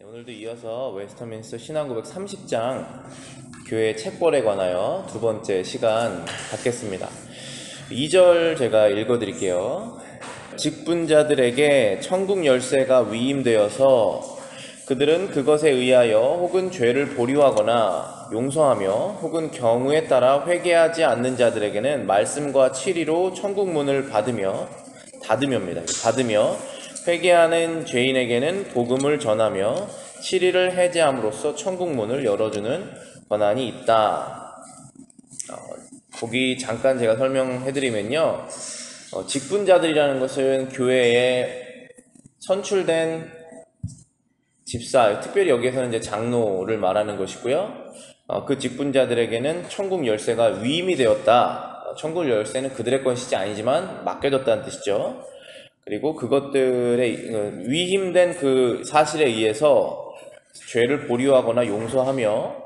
네, 오늘도 이어서 웨스터민스터 신앙고백 30장 교회 책벌에 관하여 두 번째 시간 갖겠습니다. 2절 제가 읽어드릴게요. 직분자들에게 천국 열쇠가 위임되어서 그들은 그것에 의하여 혹은 죄를 보류하거나 용서하며 혹은 경우에 따라 회개하지 않는 자들에게는 말씀과 치리로 천국 문을 받으며 회개하는 죄인에게는 복음을 전하며 치리를 해제함으로써 천국 문을 열어주는 권한이 있다. 거기 잠깐 제가 설명해드리면요, 직분자들이라는 것은 교회에 선출된 집사, 특별히 여기에서는 이제 장로를 말하는 것이고요. 그 직분자들에게는 천국 열쇠가 위임이 되었다. 천국 열쇠는 그들의 것이지 아니지만 맡겨졌다는 뜻이죠. 그리고 그것들의 위임된 그 사실에 의해서 죄를 보류하거나 용서하며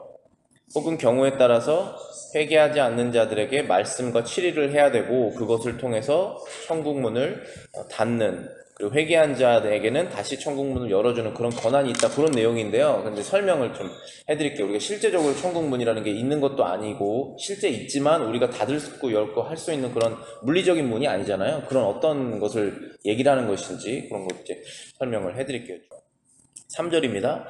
혹은 경우에 따라서 회개하지 않는 자들에게 말씀과 치리를 해야 되고, 그것을 통해서 천국 문을 닫는, 그리고 회개한 자에게는 다시 천국 문을 열어주는 그런 권한이 있다, 그런 내용인데요. 근데 설명을 좀 해드릴게요. 우리가 실제적으로 천국 문이라는 게 있는 것도 아니고, 실제 있지만 우리가 닫을 수 있고 열고 할 수 있는 그런 물리적인 문이 아니잖아요. 그런 어떤 것을 얘기를 하는 것인지 그런 것 이제 설명을 해드릴게요. 3절입니다.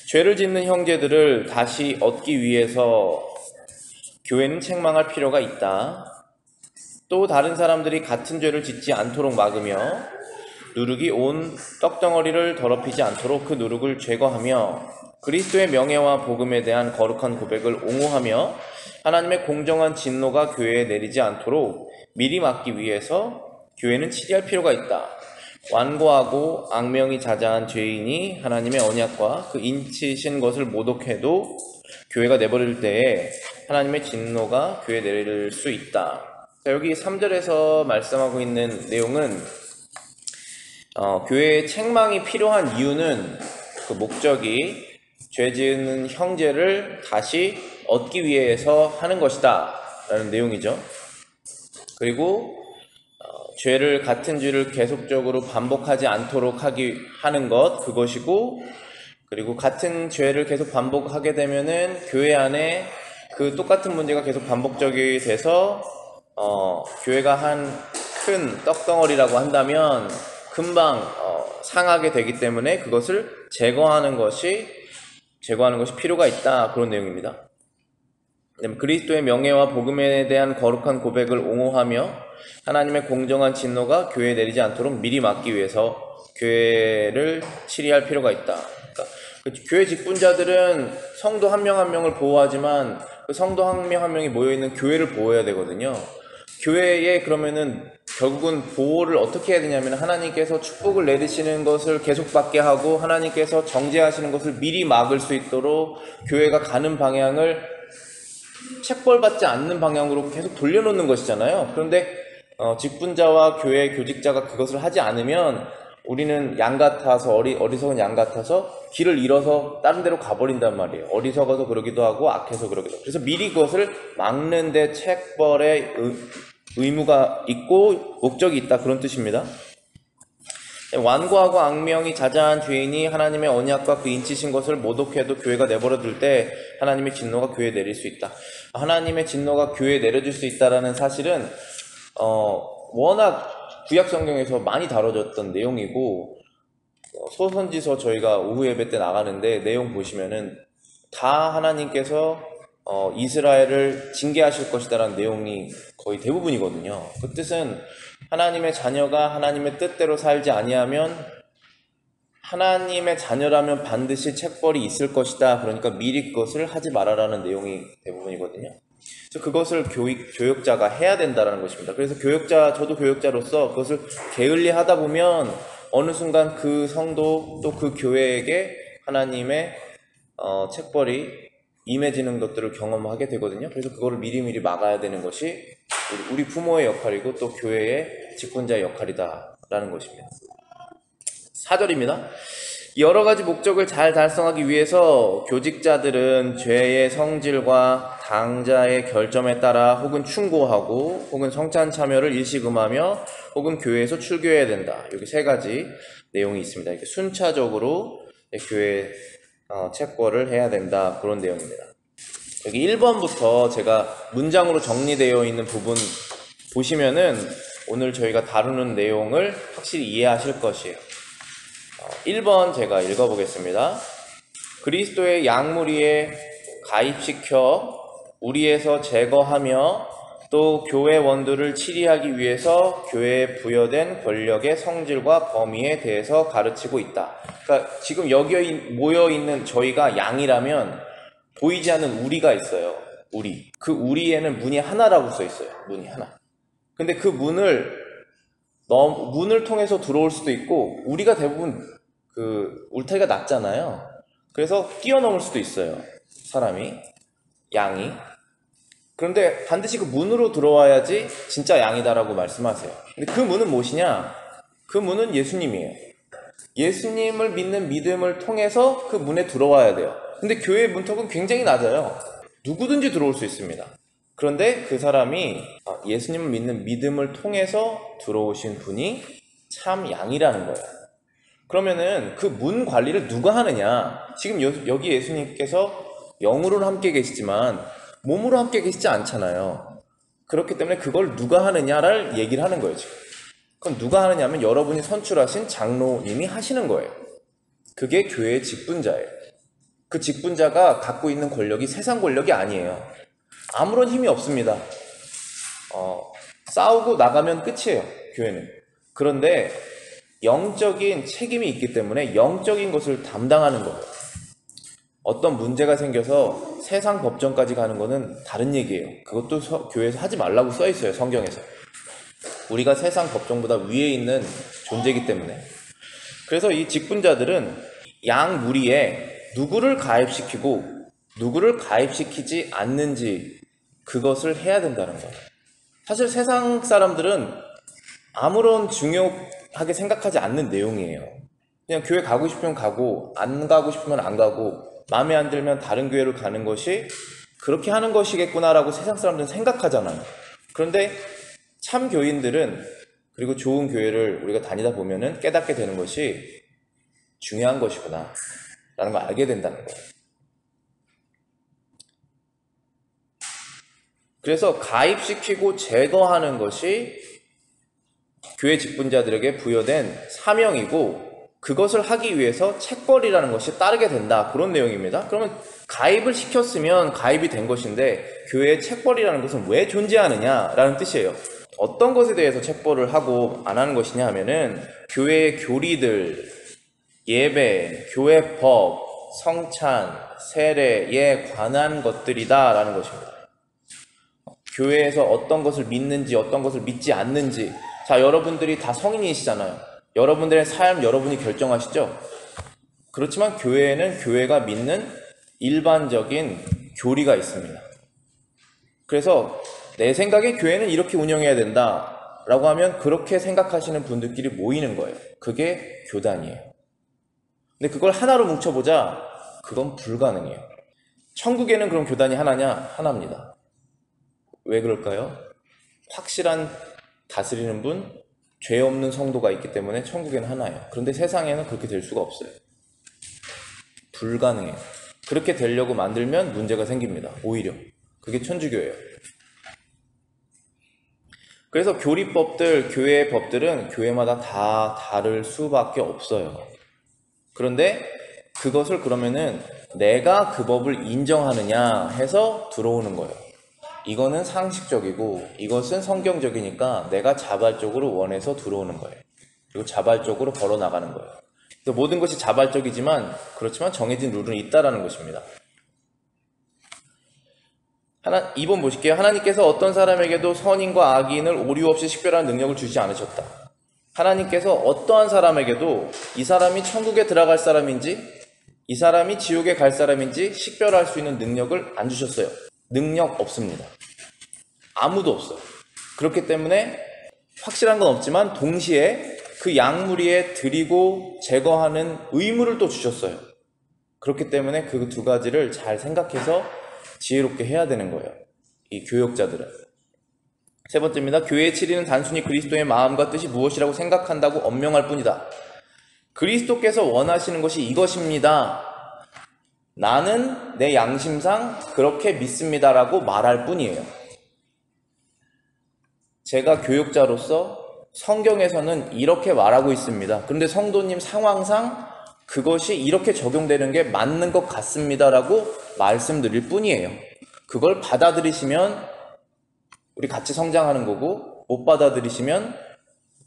죄를 짓는 형제들을 다시 얻기 위해서 교회는 책망할 필요가 있다. 또 다른 사람들이 같은 죄를 짓지 않도록 막으며 누룩이 온 떡덩어리를 더럽히지 않도록 그 누룩을 제거하며 그리스도의 명예와 복음에 대한 거룩한 고백을 옹호하며 하나님의 공정한 진노가 교회에 내리지 않도록 미리 막기 위해서 교회는 치리할 필요가 있다. 완고하고 악명이 자자한 죄인이 하나님의 언약과 그 인치신 것을 모독해도 교회가 내버릴 때에 하나님의 진노가 교회에 내릴 수 있다. 자, 여기 3절에서 말씀하고 있는 내용은 교회에 책망이 필요한 이유는, 그 목적이 죄 지은 형제를 다시 얻기 위해서 하는 것이다 라는 내용이죠. 그리고 같은 죄를 계속적으로 반복하지 않도록 하는 것, 그것이고, 그리고 같은 죄를 계속 반복하게 되면은 교회 안에 그 똑같은 문제가 계속 반복적이 돼서 교회가 한 큰 떡덩어리라고 한다면 금방 상하게 되기 때문에 그것을 제거하는 것이 필요가 있다, 그런 내용입니다. 그리스도의 명예와 복음에 대한 거룩한 고백을 옹호하며 하나님의 공정한 진노가 교회에 내리지 않도록 미리 막기 위해서 교회를 치리할 필요가 있다. 그러니까 교회 직분자들은 성도 한 명 한 명을 보호하지만 그 성도 한 명 한 명이 모여있는 교회를 보호해야 되거든요. 교회에 그러면은 결국은 보호를 어떻게 해야 되냐면, 하나님께서 축복을 내리시는 것을 계속 받게 하고 하나님께서 정죄하시는 것을 미리 막을 수 있도록 교회가 가는 방향을 책벌받지 않는 방향으로 계속 돌려놓는 것이잖아요. 그런데 직분자와 교회 교직자가 그것을 하지 않으면 우리는 양 같아서, 어리석은 양 같아서 길을 잃어서 다른 데로 가버린단 말이에요. 어리석어서 그러기도 하고 악해서 그러기도 하고. 그래서 미리 그것을 막는 데 책벌의 의무가 있고 목적이 있다, 그런 뜻입니다. 완고하고 악명이 자자한 죄인이 하나님의 언약과 그 인치신 것을 모독해도 교회가 내버려둘 때 하나님의 진노가 교회에 내릴 수 있다. 하나님의 진노가 교회에 내려질 수 있다는 사실은 워낙 구약 성경에서 많이 다뤄졌던 내용이고, 소선지서 저희가 오후 예배 때 나가는데 내용 보시면은 다 하나님께서 이스라엘을 징계하실 것이다라는 내용이 거의 대부분이거든요. 그 뜻은 하나님의 자녀가 하나님의 뜻대로 살지 아니하면, 하나님의 자녀라면 반드시 책벌이 있을 것이다. 그러니까 미리 그것을 하지 말아라는 내용이 대부분이거든요. 그래서 그것을 교역자가 해야 된다는 것입니다. 그래서 저도 교역자로서 그것을 게을리 하다 보면 어느 순간 그 성도 또 그 교회에게 하나님의 책벌이 임해지는 것들을 경험하게 되거든요. 그래서 그거를 미리미리 막아야 되는 것이 우리 부모의 역할이고 또 교회의 직분자의 역할이다라는 것입니다. 4절입니다. 여러 가지 목적을 잘 달성하기 위해서 교직자들은 죄의 성질과 당자의 결점에 따라 혹은 충고하고 혹은 성찬 참여를 일시금하며 혹은 교회에서 출교해야 된다. 여기 세 가지 내용이 있습니다. 이렇게 순차적으로 교회 책벌을 해야 된다, 그런 내용입니다. 여기 1번부터 제가 문장으로 정리되어 있는 부분 보시면은 오늘 저희가 다루는 내용을 확실히 이해하실 것이에요. 1번 제가 읽어보겠습니다. 그리스도의 양무리에 가입시켜 우리에서 제거하며 또 교회 원들을 치리하기 위해서 교회에 부여된 권력의 성질과 범위에 대해서 가르치고 있다. 그러니까 지금 여기 모여있는 저희가 양이라면 보이지 않는 우리가 있어요. 우리. 그 우리에는 문이 하나라고 써 있어요. 문이 하나. 근데 그 문을 통해서 들어올 수도 있고, 우리가 대부분 울타리가 낮잖아요. 그래서 뛰어넘을 수도 있어요. 사람이, 양이. 그런데 반드시 그 문으로 들어와야지 진짜 양이다라고 말씀하세요. 근데 그 문은 무엇이냐? 그 문은 예수님이에요. 예수님을 믿는 믿음을 통해서 그 문에 들어와야 돼요. 근데 교회의 문턱은 굉장히 낮아요. 누구든지 들어올 수 있습니다. 그런데 그 사람이 예수님을 믿는 믿음을 통해서 들어오신 분이 참 양이라는 거예요. 그러면은 그 문 관리를 누가 하느냐? 지금 여기 예수님께서 영으로는 함께 계시지만 몸으로 함께 계시지 않잖아요. 그렇기 때문에 그걸 누가 하느냐를 얘기를 하는 거예요, 지금. 그럼 누가 하느냐 하면 여러분이 선출하신 장로님이 하시는 거예요. 그게 교회의 직분자예요. 그 직분자가 갖고 있는 권력이 세상 권력이 아니에요. 아무런 힘이 없습니다. 싸우고 나가면 끝이에요, 교회는. 그런데 영적인 책임이 있기 때문에 영적인 것을 담당하는 거예요. 어떤 문제가 생겨서 세상 법정까지 가는 거는 다른 얘기예요. 그것도 교회에서 하지 말라고 써 있어요, 성경에서. 우리가 세상 법정보다 위에 있는 존재이기 때문에. 그래서 이 직분자들은 양 무리에 누구를 가입시키고 누구를 가입시키지 않는지 그것을 해야 된다는 거예요. 사실 세상 사람들은 아무런 중요하게 생각하지 않는 내용이에요. 그냥 교회 가고 싶으면 가고 안 가고 싶으면 안 가고 마음에 안 들면 다른 교회를 가는 것이 그렇게 하는 것이겠구나라고 세상 사람들은 생각하잖아요. 그런데 참 교인들은, 그리고 좋은 교회를 우리가 다니다 보면은 깨닫게 되는 것이 중요한 것이구나 라는 걸 알게 된다는 거예요. 그래서 가입시키고 제거하는 것이 교회 직분자들에게 부여된 사명이고, 그것을 하기 위해서 책벌이라는 것이 따르게 된다, 그런 내용입니다. 그러면 가입을 시켰으면 가입이 된 것인데 교회의 책벌이라는 것은 왜 존재하느냐라는 뜻이에요. 어떤 것에 대해서 책벌을 하고 안 하는 것이냐 하면은 교회의 교리들, 예배, 교회 법, 성찬, 세례에 관한 것들이다 라는 것입니다. 교회에서 어떤 것을 믿는지 어떤 것을 믿지 않는지. 자, 여러분들이 다 성인이시잖아요. 여러분들의 삶 여러분이 결정하시죠? 그렇지만 교회에는 교회가 믿는 일반적인 교리가 있습니다. 그래서 내 생각에 교회는 이렇게 운영해야 된다 라고 하면 그렇게 생각하시는 분들끼리 모이는 거예요. 그게 교단이에요. 근데 그걸 하나로 뭉쳐보자, 그건 불가능해요. 천국에는 그럼 교단이 하나냐? 하나입니다. 왜 그럴까요? 확실한 다스리는 분, 죄 없는 성도가 있기 때문에 천국에는 하나예요. 그런데 세상에는 그렇게 될 수가 없어요. 불가능해요. 그렇게 되려고 만들면 문제가 생깁니다. 오히려. 그게 천주교예요. 그래서 교리법들, 교회의 법들은 교회마다 다 다를 수밖에 없어요. 그런데 그것을 그러면은 내가 그 법을 인정하느냐 해서 들어오는 거예요. 이거는 상식적이고 이것은 성경적이니까 내가 자발적으로 원해서 들어오는 거예요. 그리고 자발적으로 걸어나가는 거예요. 그래서 모든 것이 자발적이지만 그렇지만 정해진 룰은 있다라는 것입니다. 2번 보실게요. 하나님께서 어떤 사람에게도 선인과 악인을 오류 없이 식별하는 능력을 주지 않으셨다. 하나님께서 어떠한 사람에게도 이 사람이 천국에 들어갈 사람인지 이 사람이 지옥에 갈 사람인지 식별할 수 있는 능력을 안 주셨어요. 능력 없습니다. 아무도 없어요. 그렇기 때문에 확실한 건 없지만 동시에 그 양무리에 드리고 제거하는 의무를 또 주셨어요. 그렇기 때문에 그 두 가지를 잘 생각해서 지혜롭게 해야 되는 거예요. 이 교역자들은. 세 번째입니다. 교회의 치리는 단순히 그리스도의 마음과 뜻이 무엇이라고 생각한다고 언명할 뿐이다. 그리스도께서 원하시는 것이 이것입니다. 나는 내 양심상 그렇게 믿습니다라고 말할 뿐이에요. 제가 교육자로서 성경에서는 이렇게 말하고 있습니다. 그런데 성도님 상황상 그것이 이렇게 적용되는 게 맞는 것 같습니다라고 말씀드릴 뿐이에요. 그걸 받아들이시면 우리 같이 성장하는 거고, 못 받아들이시면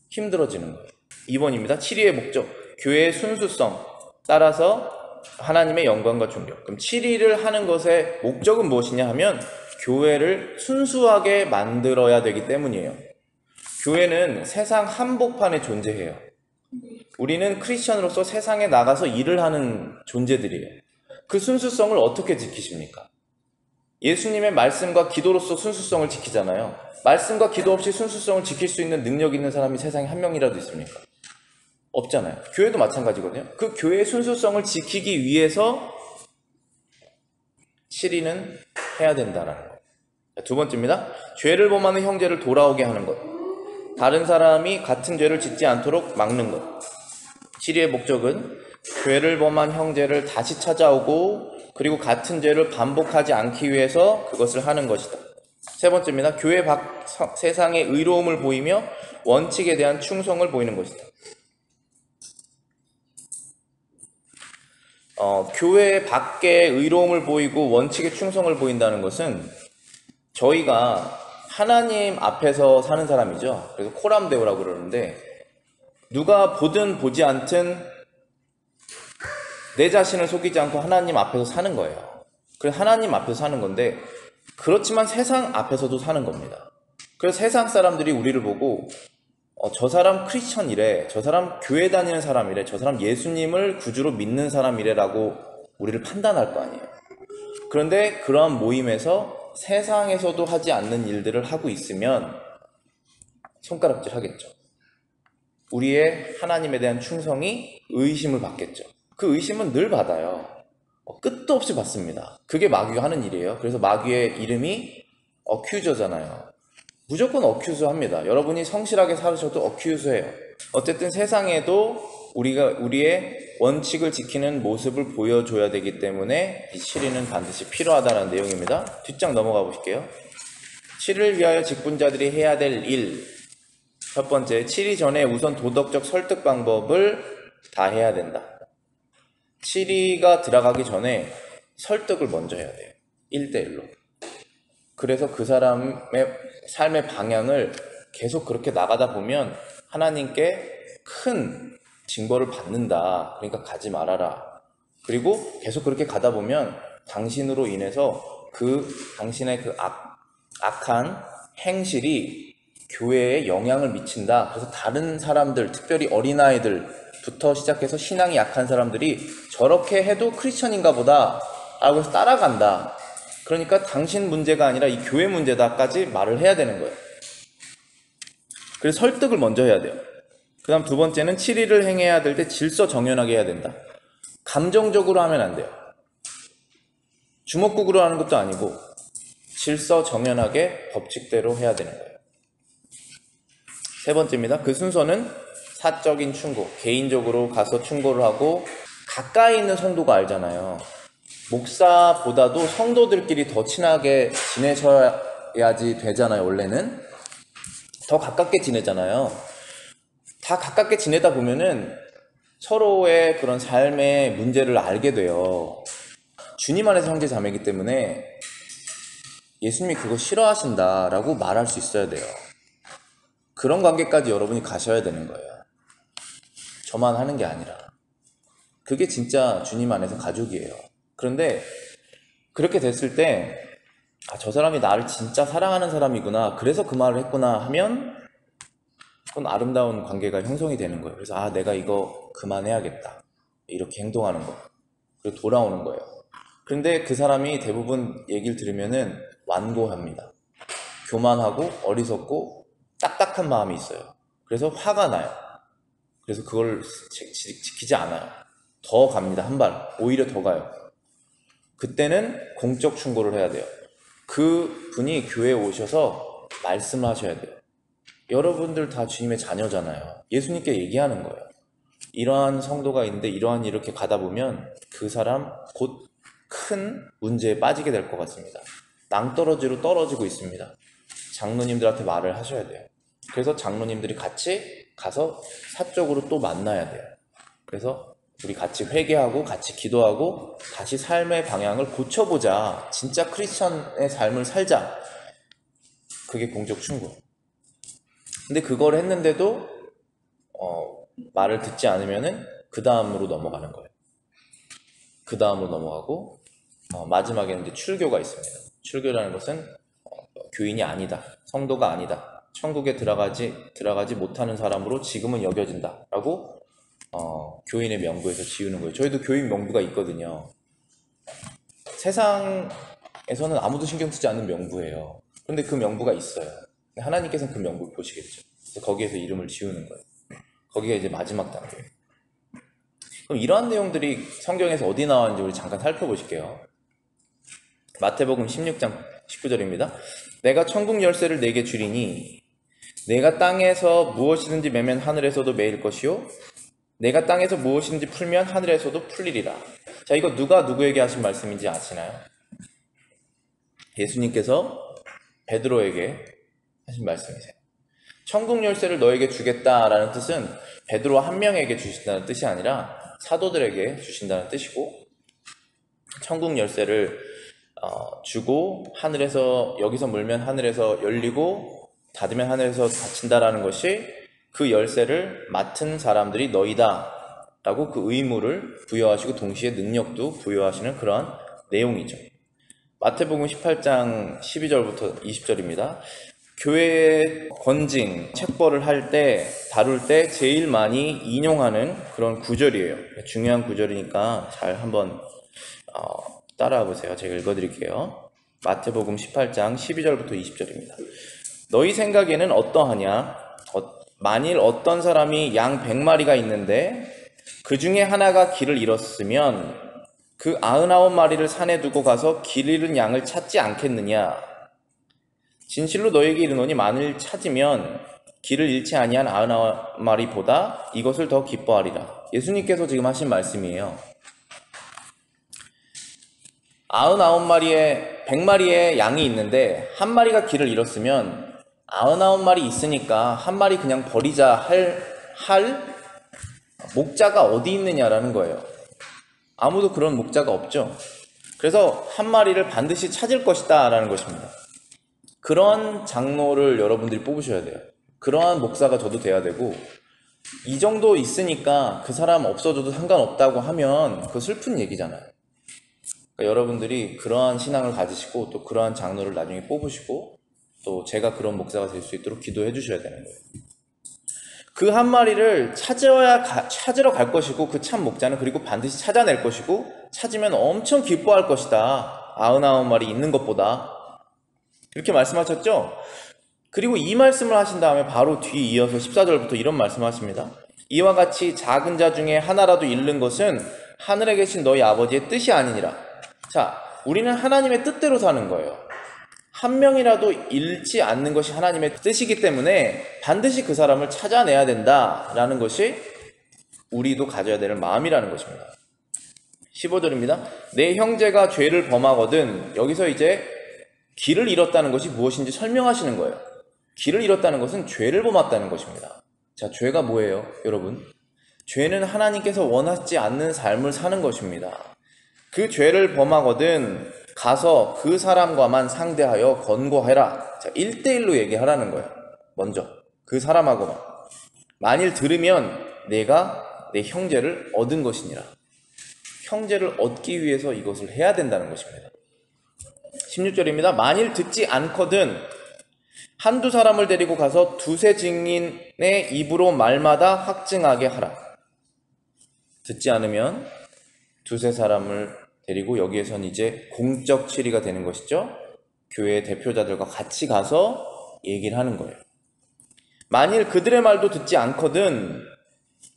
힘들어지는 거예요. 2번입니다. 7위의 목적, 교회의 순수성, 따라서 하나님의 영광과 존경. 그럼 7위를 하는 것의 목적은 무엇이냐 하면 교회를 순수하게 만들어야 되기 때문이에요. 교회는 세상 한복판에 존재해요. 우리는 크리스천으로서 세상에 나가서 일을 하는 존재들이에요. 그 순수성을 어떻게 지키십니까? 예수님의 말씀과 기도로서 순수성을 지키잖아요. 말씀과 기도 없이 순수성을 지킬 수 있는 능력 있는 사람이 세상에 한 명이라도 있습니까? 없잖아요. 교회도 마찬가지거든요. 그 교회의 순수성을 지키기 위해서 7위는 해야 된다라는 것. 두 번째입니다. 죄를 범하는 형제를 돌아오게 하는 것. 다른 사람이 같은 죄를 짓지 않도록 막는 것. 7위의 목적은 죄를 범한 형제를 다시 찾아오고 그리고 같은 죄를 반복하지 않기 위해서 그것을 하는 것이다. 세 번째입니다. 교회 밖 세상의 의로움을 보이며 원칙에 대한 충성을 보이는 것이다. 교회 밖에 의로움을 보이고 원칙에 충성을 보인다는 것은 저희가 하나님 앞에서 사는 사람이죠. 그래서 코람데오라고 그러는데 누가 보든 보지 않든 내 자신을 속이지 않고 하나님 앞에서 사는 거예요. 그래서 하나님 앞에서 사는 건데 그렇지만 세상 앞에서도 사는 겁니다. 그래서 세상 사람들이 우리를 보고 저 사람 크리스천이래, 저 사람 교회 다니는 사람이래, 저 사람 예수님을 구주로 믿는 사람이래 라고 우리를 판단할 거 아니에요. 그런데 그러한 모임에서 세상에서도 하지 않는 일들을 하고 있으면 손가락질 하겠죠. 우리의 하나님에 대한 충성이 의심을 받겠죠. 그 의심은 늘 받아요. 끝도 없이 받습니다. 그게 마귀가 하는 일이에요. 그래서 마귀의 이름이 어큐저잖아요. 무조건 어큐즈합니다. 여러분이 성실하게 살으셔도 어큐즈해요. 어쨌든 세상에도 우리의 원칙을 지키는 모습을 보여줘야 되기 때문에 이 7위는 반드시 필요하다는 내용입니다. 뒷장 넘어가 보실게요. 7위를 위하여 직분자들이 해야 될 일. 첫 번째, 7위 전에 우선 도덕적 설득 방법을 다 해야 된다. 7위가 들어가기 전에 설득을 먼저 해야 돼요. 1대1로. 그래서 그 사람의 삶의 방향을 계속 그렇게 나가다 보면 하나님께 큰 징벌을 받는다. 그러니까 가지 말아라. 그리고 계속 그렇게 가다 보면 당신으로 인해서 당신의 그 악한 행실이 교회에 영향을 미친다. 그래서 다른 사람들, 특별히 어린아이들부터 시작해서 신앙이 약한 사람들이 저렇게 해도 크리스천인가 보다 라고 해서 따라간다. 그러니까 당신 문제가 아니라 이 교회 문제다까지 말을 해야 되는 거예요. 그래서 설득을 먼저 해야 돼요. 그 다음 두 번째는 7위를 행해야 될 때 질서 정연하게 해야 된다. 감정적으로 하면 안 돼요. 주먹국으로 하는 것도 아니고 질서 정연하게 법칙대로 해야 되는 거예요. 세 번째입니다. 그 순서는 사적인 충고, 개인적으로 가서 충고를 하고 가까이 있는 성도가 알잖아요. 목사보다도 성도들끼리 더 친하게 지내셔야지 되잖아요. 원래는 더 가깝게 지내잖아요. 다 가깝게 지내다 보면은 서로의 그런 삶의 문제를 알게 돼요. 주님 안에서 형제 자매이기 때문에 예수님이 그거 싫어하신다라고 말할 수 있어야 돼요. 그런 관계까지 여러분이 가셔야 되는 거예요. 저만 하는 게 아니라. 그게 진짜 주님 안에서 가족이에요. 그런데 그렇게 됐을 때 저 사람이 나를 진짜 사랑하는 사람이구나, 그래서 그 말을 했구나 하면 그건 아름다운 관계가 형성이 되는 거예요. 그래서 내가 이거 그만해야겠다, 이렇게 행동하는 거, 그리고 돌아오는 거예요. 그런데 그 사람이 대부분 얘기를 들으면은 완고합니다. 교만하고 어리석고 딱딱한 마음이 있어요. 그래서 화가 나요. 그래서 그걸 지키지 않아요. 더 갑니다. 한 발, 오히려 더 가요. 그때는 공적 충고를 해야 돼요. 그 분이 교회에 오셔서 말씀을 하셔야 돼요. 여러분들 다 주님의 자녀잖아요. 예수님께 얘기하는 거예요. 이러한 성도가 있는데 이러한 이렇게 가다 보면 그 사람 곧 큰 문제에 빠지게 될 것 같습니다. 낭떠러지로 떨어지고 있습니다. 장로님들한테 말을 하셔야 돼요. 그래서 장로님들이 같이 가서 사적으로 또 만나야 돼요. 그래서 우리 같이 회개하고 같이 기도하고 다시 삶의 방향을 고쳐보자. 진짜 크리스천의 삶을 살자. 그게 공적 충고. 근데 그걸 했는데도 말을 듣지 않으면은 그 다음으로 넘어가는 거예요. 그 다음으로 넘어가고 마지막에는 이제 출교가 있습니다. 출교라는 것은 교인이 아니다, 성도가 아니다, 천국에 들어가지 못하는 사람으로 지금은 여겨진다라고 교인의 명부에서 지우는 거예요. 저희도 교인 명부가 있거든요. 세상에서는 아무도 신경 쓰지 않는 명부예요. 그런데 그 명부가 있어요. 하나님께서는 그 명부를 보시겠죠. 그래서 거기에서 이름을 지우는 거예요. 거기가 이제 마지막 단계예요. 그럼 이러한 내용들이 성경에서 어디 나왔는지 우리 잠깐 살펴보실게요. 마태복음 16장 19절입니다. 내가 천국 열쇠를 네게 주리니 내가 땅에서 무엇이든지 매면 하늘에서도 매일 것이요 내가 땅에서 무엇이든지 풀면 하늘에서도 풀리리라. 자, 이거 누가 누구에게 하신 말씀인지 아시나요? 예수님께서 베드로에게 하신 말씀이세요. 천국 열쇠를 너에게 주겠다라는 뜻은 베드로 한 명에게 주신다는 뜻이 아니라 사도들에게 주신다는 뜻이고, 천국 열쇠를 주고 하늘에서 여기서 물면 하늘에서 열리고 닫으면 하늘에서 닫힌다라는 것이 그 열쇠를 맡은 사람들이 너희다 라고 그 의무를 부여하시고 동시에 능력도 부여하시는 그러한 내용이죠. 마태복음 18장 12절부터 20절입니다. 교회의 권징, 책벌을 할 때, 다룰 때 제일 많이 인용하는 그런 구절이에요. 중요한 구절이니까 잘 한번 따라와 보세요. 제가 읽어드릴게요. 마태복음 18장 12절부터 20절입니다. 너희 생각에는 어떠하냐? 만일 어떤 사람이 양 100마리가 있는데 그 중에 하나가 길을 잃었으면 그 99마리를 산에 두고 가서 길 잃은 양을 찾지 않겠느냐? 진실로 너에게 이르노니 만일 찾으면 길을 잃지 아니한 99마리보다 이것을 더 기뻐하리라. 예수님께서 지금 하신 말씀이에요. 99마리의 100마리의 양이 있는데 한 마리가 길을 잃었으면 99마리 있으니까 한 마리 그냥 버리자 할 목자가 어디 있느냐라는 거예요. 아무도 그런 목자가 없죠. 그래서 한 마리를 반드시 찾을 것이다 라는 것입니다. 그런 장로를 여러분들이 뽑으셔야 돼요. 그러한 목사가 저도 돼야 되고, 이 정도 있으니까 그 사람 없어져도 상관없다고 하면 그거 슬픈 얘기잖아요. 그러니까 여러분들이 그러한 신앙을 가지시고 또 그러한 장로를 나중에 뽑으시고 또 제가 그런 목사가 될 수 있도록 기도해 주셔야 되는 거예요. 그 한 마리를 찾으러 갈 것이고 그 참 목자는 그리고 반드시 찾아낼 것이고 찾으면 엄청 기뻐할 것이다. 99마리 있는 것보다. 이렇게 말씀하셨죠? 그리고 이 말씀을 하신 다음에 바로 뒤 이어서 14절부터 이런 말씀하십니다. 이와 같이 작은 자 중에 하나라도 잃는 것은 하늘에 계신 너희 아버지의 뜻이 아니니라. 자, 우리는 하나님의 뜻대로 사는 거예요. 한 명이라도 잃지 않는 것이 하나님의 뜻이기 때문에 반드시 그 사람을 찾아내야 된다라는 것이 우리도 가져야 될 마음이라는 것입니다. 15절입니다. 내 형제가 죄를 범하거든. 여기서 이제 길을 잃었다는 것이 무엇인지 설명하시는 거예요. 길을 잃었다는 것은 죄를 범했다는 것입니다. 자, 죄가 뭐예요, 여러분? 죄는 하나님께서 원하지 않는 삶을 사는 것입니다. 그 죄를 범하거든 가서 그 사람과만 상대하여 권고해라. 자, 1대1로 얘기하라는 거예요. 먼저 그 사람하고만. 만일 들으면 내가 내 형제를 얻은 것이니라. 형제를 얻기 위해서 이것을 해야 된다는 것입니다. 16절입니다. 만일 듣지 않거든 한두 사람을 데리고 가서 두세 증인의 입으로 말마다 확증하게 하라. 듣지 않으면 두세 사람을 데리고, 여기에선 이제 공적 치리가 되는 것이죠. 교회 대표자들과 같이 가서 얘기를 하는 거예요. 만일 그들의 말도 듣지 않거든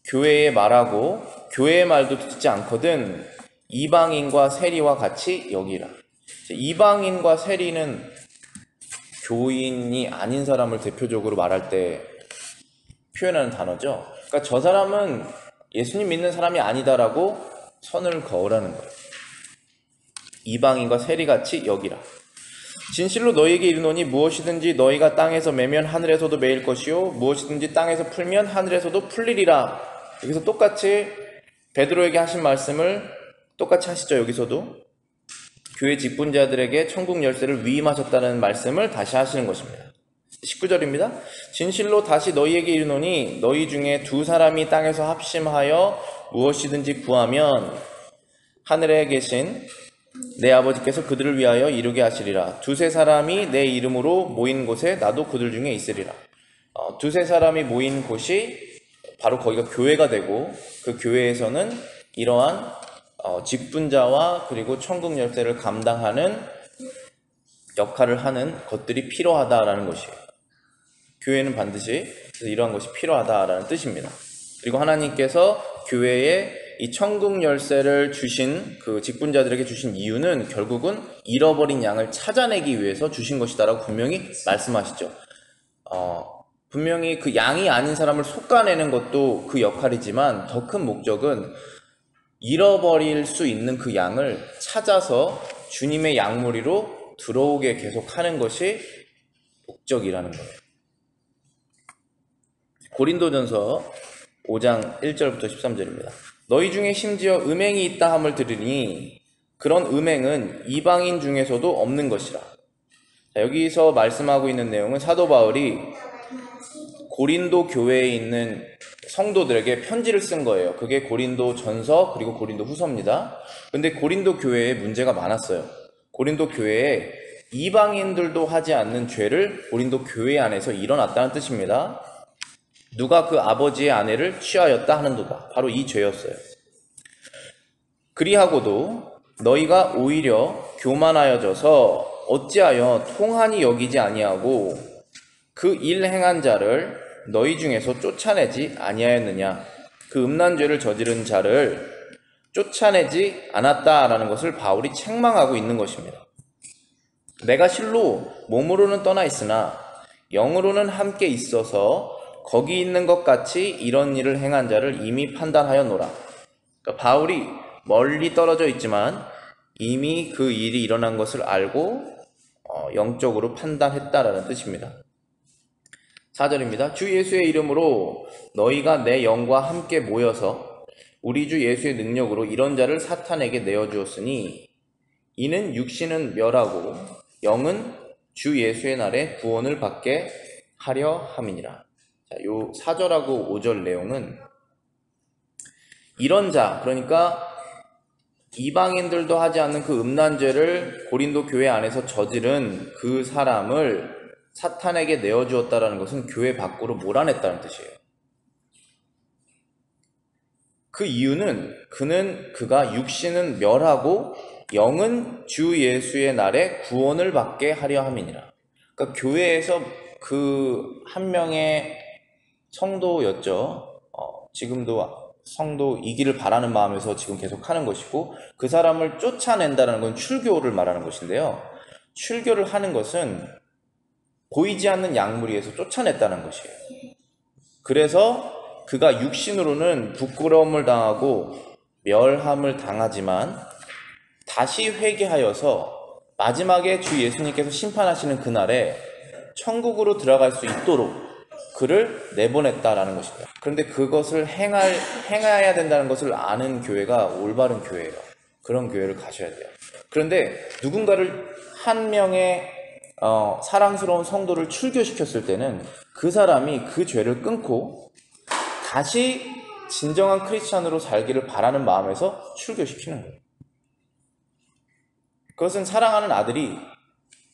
교회의 말하고 교회의 말도 듣지 않거든 이방인과 세리와 같이 여기라. 이방인과 세리는 교인이 아닌 사람을 대표적으로 말할 때 표현하는 단어죠. 그러니까 저 사람은 예수님 믿는 사람이 아니다라고 선을 그으라는 거예요. 이방인과 세리같이 여기라. 진실로 너희에게 이르노니 무엇이든지 너희가 땅에서 매면 하늘에서도 매일 것이요 무엇이든지 땅에서 풀면 하늘에서도 풀리리라. 여기서 똑같이 베드로에게 하신 말씀을 똑같이 하시죠. 여기서도 교회 직분자들에게 천국 열쇠를 위임하셨다는 말씀을 다시 하시는 것입니다. 19절입니다. 진실로 다시 너희에게 이르노니 너희 중에 두 사람이 땅에서 합심하여 무엇이든지 구하면 하늘에 계신 내 아버지께서 그들을 위하여 이루게 하시리라. 두세 사람이 내 이름으로 모인 곳에 나도 그들 중에 있으리라. 두세 사람이 모인 곳이 바로 거기가 교회가 되고 그 교회에서는 이러한 직분자와 그리고 천국 열쇠를 감당하는 역할을 하는 것들이 필요하다라는 것이에요. 교회는 반드시 이러한 것이 필요하다라는 뜻입니다. 그리고 하나님께서 교회에 이 천국 열쇠를 주신 그 직분자들에게 주신 이유는 결국은 잃어버린 양을 찾아내기 위해서 주신 것이다라고 분명히 말씀하시죠. 분명히 그 양이 아닌 사람을 솎아내는 것도 그 역할이지만 더 큰 목적은 잃어버릴 수 있는 그 양을 찾아서 주님의 양무리로 들어오게 계속하는 것이 목적이라는 거예요. 고린도전서 5장 1절부터 13절입니다. 너희 중에 심지어 음행이 있다 함을 들으니 그런 음행은 이방인 중에서도 없는 것이라. 자, 여기서 말씀하고 있는 내용은 사도 바울이 고린도 교회에 있는 성도들에게 편지를 쓴 거예요. 그게 고린도 전서 그리고 고린도 후서입니다. 근데 고린도 교회에 문제가 많았어요. 고린도 교회에 이방인들도 하지 않는 죄를 고린도 교회 안에서 일어났다는 뜻입니다. 누가 그 아버지의 아내를 취하였다 하는도다. 바로 이 죄였어요. 그리하고도 너희가 오히려 교만하여져서 어찌하여 통한이 여기지 아니하고 그 일 행한 자를 너희 중에서 쫓아내지 아니하였느냐. 그 음란 죄를 저지른 자를 쫓아내지 않았다라는 것을 바울이 책망하고 있는 것입니다. 내가 실로 몸으로는 떠나 있으나 영으로는 함께 있어서 거기 있는 것 같이 이런 일을 행한 자를 이미 판단하였노라. 그러니까 바울이 멀리 떨어져 있지만 이미 그 일이 일어난 것을 알고 영적으로 판단했다라는 뜻입니다. 4절입니다. 주 예수의 이름으로 너희가 내 영과 함께 모여서 우리 주 예수의 능력으로 이런 자를 사탄에게 내어주었으니 이는 육신은 멸하고 영은 주 예수의 날에 구원을 받게 하려 함이니라. 자, 요 4절하고 5절 내용은 이런 자, 그러니까 이방인들도 하지 않는 그 음란죄를 고린도 교회 안에서 저지른 그 사람을 사탄에게 내어주었다라는 것은 교회 밖으로 몰아냈다는 뜻이에요. 그 이유는 그가 육신은 멸하고 영은 주 예수의 날에 구원을 받게 하려 함이니라. 그러니까 교회에서 그 한 명의 성도였죠. 지금도 성도이기를 바라는 마음에서 지금 계속 하는 것이고 그 사람을 쫓아낸다는 건 출교를 말하는 것인데요. 출교를 하는 것은 보이지 않는 양무리에서 쫓아냈다는 것이에요. 그래서 그가 육신으로는 부끄러움을 당하고 멸함을 당하지만 다시 회개하여서 마지막에 주 예수님께서 심판하시는 그날에 천국으로 들어갈 수 있도록 그를 내보냈다라는 것입니다. 그런데 그것을 행해야 된다는 것을 아는 교회가 올바른 교회예요. 그런 교회를 가셔야 돼요. 그런데 누군가를 한 명의 사랑스러운 성도를 출교시켰을 때는 그 사람이 그 죄를 끊고 다시 진정한 크리스찬으로 살기를 바라는 마음에서 출교시키는 거예요. 그것은 사랑하는 아들이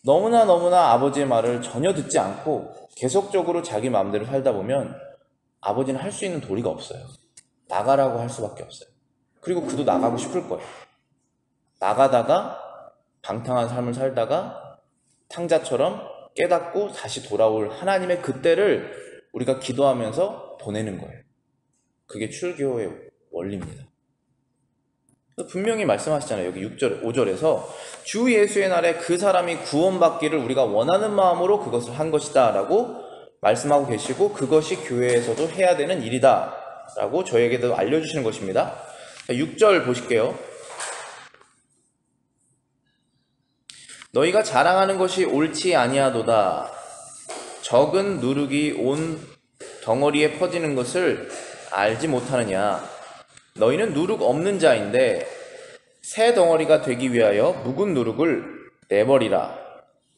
너무나 아버지의 말을 전혀 듣지 않고 계속적으로 자기 마음대로 살다 보면 아버지는 할 수 있는 도리가 없어요. 나가라고 할 수밖에 없어요. 그리고 그도 나가고 싶을 거예요. 나가다가 방탕한 삶을 살다가 탕자처럼 깨닫고 다시 돌아올 하나님의 그때를 우리가 기도하면서 보내는 거예요. 그게 출교의 원리입니다. 분명히 말씀하시잖아요. 여기 6절, 5절에서 주 예수의 날에 그 사람이 구원받기를 우리가 원하는 마음으로 그것을 한 것이다 라고 말씀하고 계시고 그것이 교회에서도 해야 되는 일이다 라고 저에게도 알려주시는 것입니다. 6절 보실게요. 너희가 자랑하는 것이 옳지 아니하도다. 적은 누룩이 온 덩어리에 퍼지는 것을 알지 못하느냐. 너희는 누룩 없는 자인데 새 덩어리가 되기 위하여 묵은 누룩을 내버리라.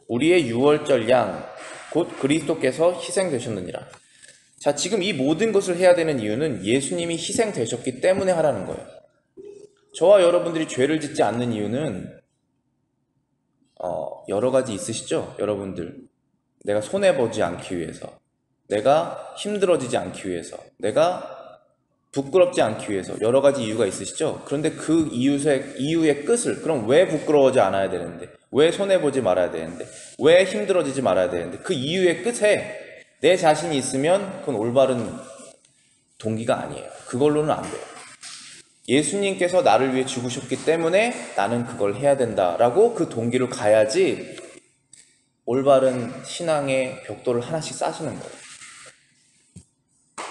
우리의 유월절 양 곧 그리스도께서 희생되셨느니라. 자, 지금 이 모든 것을 해야 되는 이유는 예수님이 희생되셨기 때문에 하라는 거예요. 저와 여러분들이 죄를 짓지 않는 이유는 여러 가지 있으시죠? 여러분들, 내가 손해보지 않기 위해서, 내가 힘들어지지 않기 위해서, 내가 부끄럽지 않기 위해서 여러 가지 이유가 있으시죠? 그런데 그 이유의 끝을, 그럼 왜 부끄러워하지 않아야 되는데, 왜 손해보지 말아야 되는데, 왜 힘들어지지 말아야 되는데, 그 이유의 끝에 내 자신이 있으면 그건 올바른 동기가 아니에요. 그걸로는 안 돼요. 예수님께서 나를 위해 죽으셨기 때문에 나는 그걸 해야 된다라고 그 동기를 가야지 올바른 신앙의 벽돌을 하나씩 쌓으시는 거예요.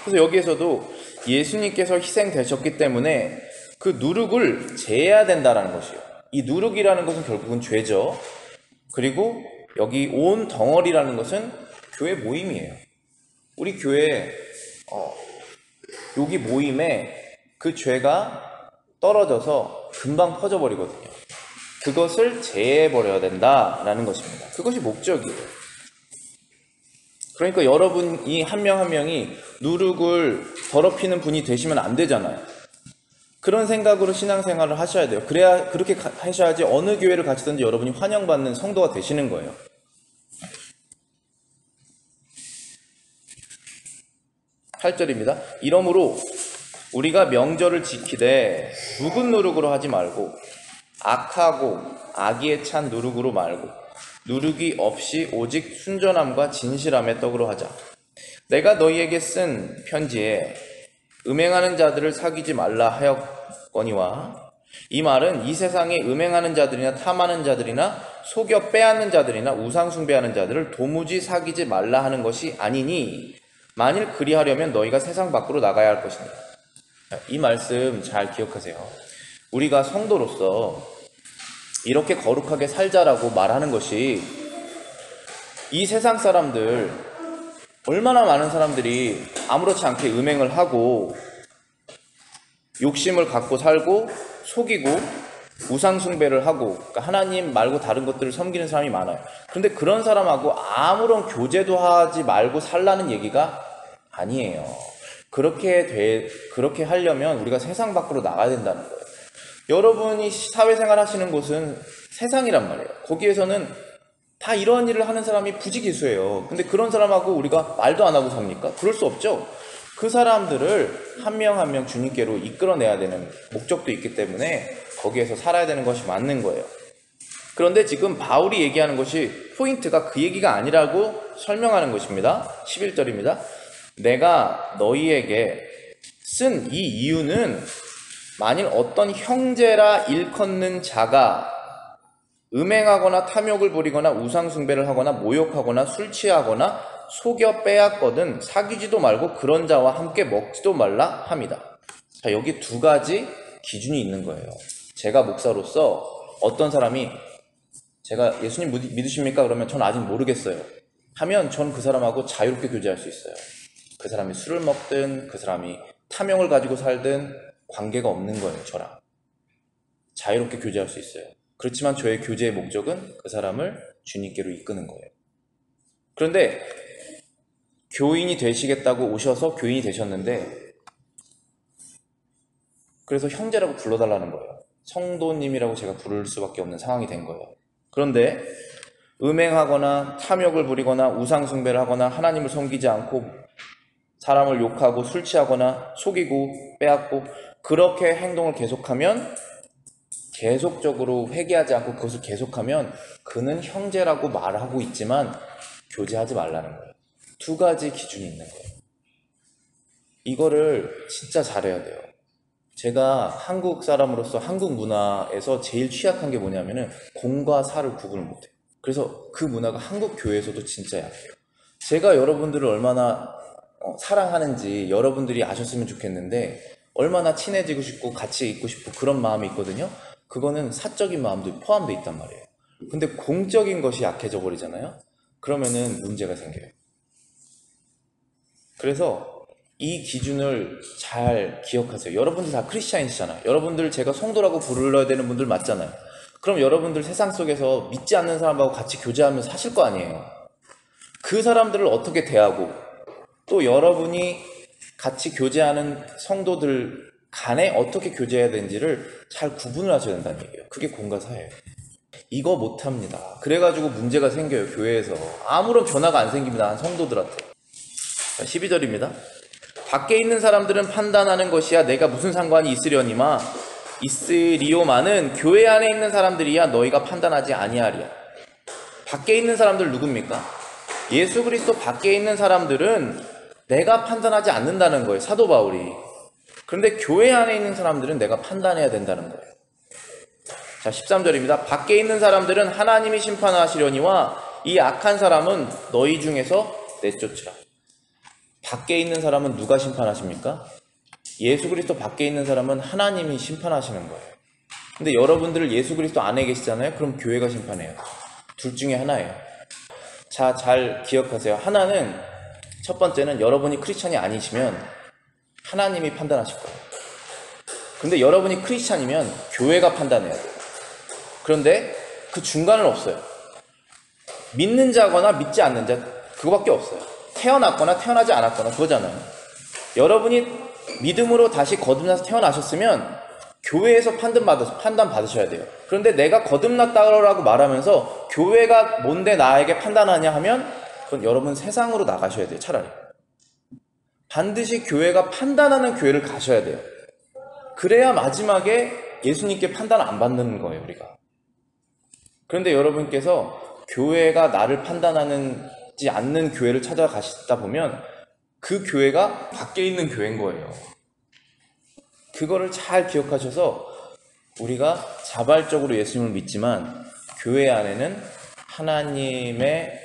그래서 여기에서도 예수님께서 희생되셨기 때문에 그 누룩을 제해야 된다라는 것이에요. 이 누룩이라는 것은 결국은 죄죠. 그리고 여기 온 덩어리라는 것은 교회 모임이에요. 우리 교회 여기 모임에 그 죄가 떨어져서 금방 퍼져버리거든요. 그것을 제해버려야 된다라는 것입니다. 그것이 목적이에요. 그러니까 여러분이 한 명 한 명이 누룩을 더럽히는 분이 되시면 안 되잖아요. 그런 생각으로 신앙생활을 하셔야 돼요. 그렇게 하셔야지 어느 교회를 가시든지 여러분이 환영받는 성도가 되시는 거예요. 8절입니다. 이러므로 우리가 명절을 지키되 묵은 누룩으로 하지 말고 악하고 악의에 찬 누룩으로 말고 누룩이 없이 오직 순전함과 진실함의 떡으로 하자. 내가 너희에게 쓴 편지에 음행하는 자들을 사귀지 말라 하였거니와 이 말은 이 세상에 음행하는 자들이나 탐하는 자들이나 속여 빼앗는 자들이나 우상 숭배하는 자들을 도무지 사귀지 말라 하는 것이 아니니 만일 그리하려면 너희가 세상 밖으로 나가야 할 것이니. 이 말씀 잘 기억하세요. 우리가 성도로서 이렇게 거룩하게 살자라고 말하는 것이 이 세상 사람들, 얼마나 많은 사람들이 아무렇지 않게 음행을 하고 욕심을 갖고 살고 속이고 우상 숭배를 하고, 그러니까 하나님 말고 다른 것들을 섬기는 사람이 많아요. 그런데 그런 사람하고 아무런 교제도 하지 말고 살라는 얘기가 아니에요. 그렇게 하려면 우리가 세상 밖으로 나가야 된다는 거예요. 여러분이 사회생활 하시는 곳은 세상이란 말이에요. 거기에서는 다 이런 일을 하는 사람이 부지기수예요. 근데 그런 사람하고 우리가 말도 안 하고 삽니까? 그럴 수 없죠. 그 사람들을 한 명 한 명 주님께로 이끌어내야 되는 목적도 있기 때문에 거기에서 살아야 되는 것이 맞는 거예요. 그런데 지금 바울이 얘기하는 것이 포인트가 그 얘기가 아니라고 설명하는 것입니다. 11절입니다. 내가 너희에게 쓴 이 이유는 만일 어떤 형제라 일컫는 자가 음행하거나 탐욕을 부리거나 우상숭배를 하거나 모욕하거나 술 취하거나 속여 빼앗거든 사귀지도 말고 그런 자와 함께 먹지도 말라 합니다. 자, 여기 두 가지 기준이 있는 거예요. 제가 목사로서 어떤 사람이 제가 예수님 믿으십니까? 그러면 전 아직 모르겠어요 하면 전 그 사람하고 자유롭게 교제할 수 있어요. 그 사람이 술을 먹든 그 사람이 탐욕을 가지고 살든 관계가 없는 거예요. 저랑 자유롭게 교제할 수 있어요. 그렇지만 저의 교제의 목적은 그 사람을 주님께로 이끄는 거예요. 그런데 교인이 되시겠다고 오셔서 교인이 되셨는데 그래서 형제라고 불러달라는 거예요. 성도님이라고 제가 부를 수밖에 없는 상황이 된 거예요. 그런데 음행하거나 탐욕을 부리거나 우상숭배를 하거나 하나님을 섬기지 않고 사람을 욕하고 술 취하거나 속이고 빼앗고 그렇게 행동을 계속하면, 계속적으로 회개하지 않고 그것을 계속하면 그는 형제라고 말하고 있지만 교제하지 말라는 거예요. 두 가지 기준이 있는 거예요. 이거를 진짜 잘해야 돼요. 제가 한국 사람으로서 한국 문화에서 제일 취약한 게 뭐냐면은 공과 사를 구분을 못해요. 그래서 그 문화가 한국 교회에서도 진짜 약해요. 제가 여러분들을 얼마나 사랑하는지 여러분들이 아셨으면 좋겠는데, 얼마나 친해지고 싶고 같이 있고 싶고 그런 마음이 있거든요. 그거는 사적인 마음도 포함되어 있단 말이에요. 근데 공적인 것이 약해져 버리잖아요. 그러면은 문제가 생겨요. 그래서 이 기준을 잘 기억하세요. 여러분들 다 크리스찬이시잖아요. 여러분들 제가 성도라고 부르러야 되는 분들 맞잖아요. 그럼 여러분들 세상 속에서 믿지 않는 사람하고 같이 교제하면서 사실 거 아니에요. 그 사람들을 어떻게 대하고, 또 여러분이 같이 교제하는 성도들 간에 어떻게 교제해야 되는지를 잘 구분을 하셔야 된다는 얘기예요. 그게 공과 사예요. 이거 못합니다. 그래가지고 문제가 생겨요. 교회에서 아무런 변화가 안 생깁니다. 성도들한테. 12절입니다. 밖에 있는 사람들은 판단하는 것이야 내가 무슨 상관이 있으리오마는 교회 안에 있는 사람들이야 너희가 판단하지 아니하리야. 밖에 있는 사람들 누굽니까? 예수 그리스도 밖에 있는 사람들은 내가 판단하지 않는다는 거예요. 사도 바울이. 그런데 교회 안에 있는 사람들은 내가 판단해야 된다는 거예요. 자, 13절입니다. 밖에 있는 사람들은 하나님이 심판하시려니와 이 악한 사람은 너희 중에서 내쫓으라. 밖에 있는 사람은 누가 심판하십니까? 예수 그리스도 밖에 있는 사람은 하나님이 심판하시는 거예요. 근데 여러분들 예수 그리스도 안에 계시잖아요. 그럼 교회가 심판해요. 둘 중에 하나예요. 자, 잘 기억하세요. 하나는, 첫 번째는 여러분이 크리스찬이 아니시면 하나님이 판단하실 거예요. 근데 여러분이 크리스찬이면 교회가 판단해야 돼요. 그런데 그 중간은 없어요. 믿는 자거나 믿지 않는 자, 그거밖에 없어요. 태어났거나 태어나지 않았거나 그거잖아요. 여러분이 믿음으로 다시 거듭나서 태어나셨으면 교회에서 판단 받으셔야 돼요. 그런데 내가 거듭났다고 말하면서 교회가 뭔데 나에게 판단하냐 하면 그건 여러분 세상으로 나가셔야 돼요. 차라리 반드시 교회가 판단하는 교회를 가셔야 돼요. 그래야 마지막에 예수님께 판단 안 받는 거예요, 우리가. 그런데 여러분께서 교회가 나를 판단하지 않는 교회를 찾아가시다 보면 그 교회가 밖에 있는 교회인 거예요. 그거를 잘 기억하셔서 우리가 자발적으로 예수님을 믿지만 교회 안에는 하나님의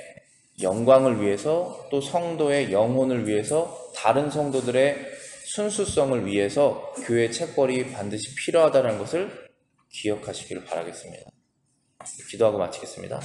영광을 위해서, 또 성도의 영혼을 위해서, 다른 성도들의 순수성을 위해서 교회 책벌이 반드시 필요하다는 것을 기억하시기를 바라겠습니다. 기도하고 마치겠습니다.